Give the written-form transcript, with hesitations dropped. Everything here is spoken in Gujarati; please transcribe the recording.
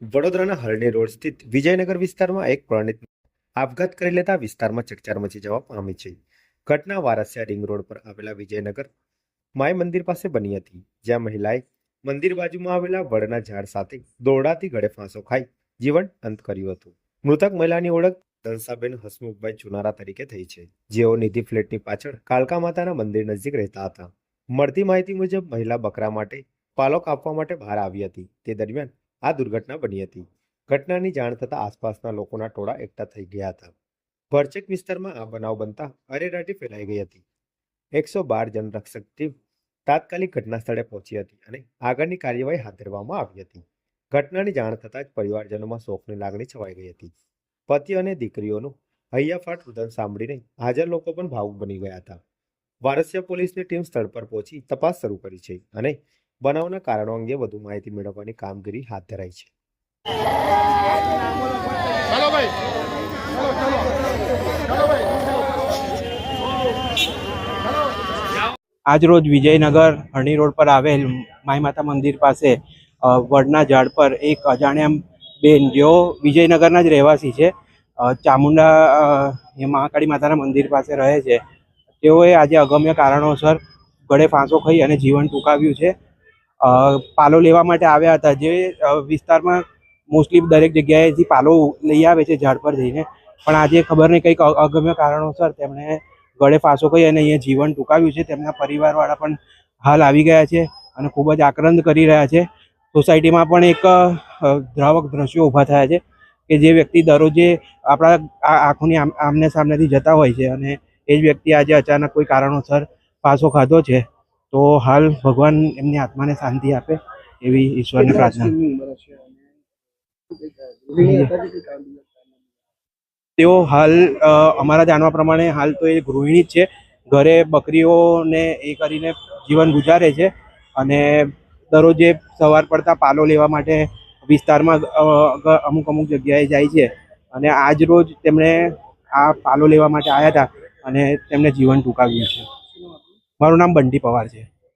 વડોદરાના હરણી રોડ સ્થિત વિજયનગર વિસ્તારમાં એક પરિણીત આપઘાત કરી લેતા વિસ્તારમાં ચકચાર મચી જવા પામી છે. ઘટના વારસિયા રિંગ રોડ પર આવેલા વિજયનગર માય મંદિર પાસે બની હતી, જ્યાં મહિલાએ મંદિર બાજુમાં આવેલા વડના ઝાડ સાથે દોરડાથી ગળે ફાંસો ખાઈ જીવન અંત કર્યું હતું. મૃતક મહિલાની ઓળખ ધનસાબેન હસમુખભાઈ ચુનારા તરીકે થઈ છે, જેઓ નિધિ ફ્લેટની પાછળ કાલકા માતાના મંદિર નજીક રહેતા હતા. મળતી માહિતી મુજબ મહિલા બકરા માટે પાલો કાપવા માટે બહાર આવી હતી. તે દરમિયાન આ દુર્ઘટના બની હતી. ઘટનાની જાણ થતાં આસપાસના લોકોના ટોળા એકઠા થઈ ગયા હતા. ભરચક વિસ્તારમાં આ બનાવ બનતા અરેરાટી ફેલાઈ ગઈ હતી. 112 જનરક્ષક ટીમ તાત્કાલિક ઘટના સ્થળે પહોંચી હતી અને આગળની કાર્યવાહી હાથ ધરવામાં આવી હતી. ઘટનાની જાણ થતાં જ પરિવારજનોમાં શોકની લાગણી છવાઈ ગઈ હતી. પતિ અને દીકરીઓનું હૈયાફાટ રુદન સાંભળીને હાજર લોકો પણ ભાવુક બની ગયા હતા. વારસિયા પોલીસની ટીમ સ્થળ પર પહોંચી તપાસ શરૂ કરી છે અને બનાવના કારણો અંગે વધુ માહિતી મેળવવાની કામગીરી હાથ ધરાઈ છે. આજરોજ વિજયનગર હરણી રોડ પર આવેલ માઈ માતા મંદિર પાસે વડના ઝાડ પર એક અજાણ્યા બેન, જેઓ વિજયનગરના જ રહેવાસી છે, ચામુંડા મહાકાળી માતાના મંદિર પાસે રહે છે, તેઓએ આજે અગમ્ય કારણોસર ગળે ફાંસો ખાઈ અને જીવન ટૂંકાવ્યું છે. પાલો લેવા માટે આવ્યા હતા, જે વિસ્તારમાં મોસ્ટલી દરેક જગ્યાએથી પાલો લઈ આવે છે ઝાડ પર જઈને, પણ આજે ખબર નહીં કંઈક અગમ્ય કારણોસર તેમણે ગળે ફાંસો ખાઈ અને અહીંયા જીવન ટૂંકાવ્યું છે. તેમના પરિવારવાળા પણ હાલ આવી ગયા છે અને ખૂબ જ આક્રંદ કરી રહ્યા છે. સોસાયટીમાં પણ એક દ્રાવક દ્રશ્યો ઊભા થયા છે કે જે વ્યક્તિ દરરોજે આપણા આંખોની આમને સામનેથી જતા હોય છે અને એ જ વ્યક્તિ આજે અચાનક કોઈ કારણોસર ફાંસો ખાધો છે. તો હાલ ભગવાન એમની આત્માને શાંતિ આપે એવી ઈશ્વરને પ્રાર્થના. તેઓ હાલ અમારા જાણવા પ્રમાણે હાલ તો એ ગૃહિણી જ છે, ઘરે બકરીઓને એ કરીને જીવન ગુજારે છે અને દરરોજે સવાર પડતા પાલો લેવા માટે વિસ્તારમાં અમુક જગ્યાએ જાય છે અને આજ રોજ તેમણે આ પાલો લેવા માટે આવ્યા હતા અને તેમને જીવન ટૂંકાવ્યું છે. મારું નામ બંટી પવાર છે.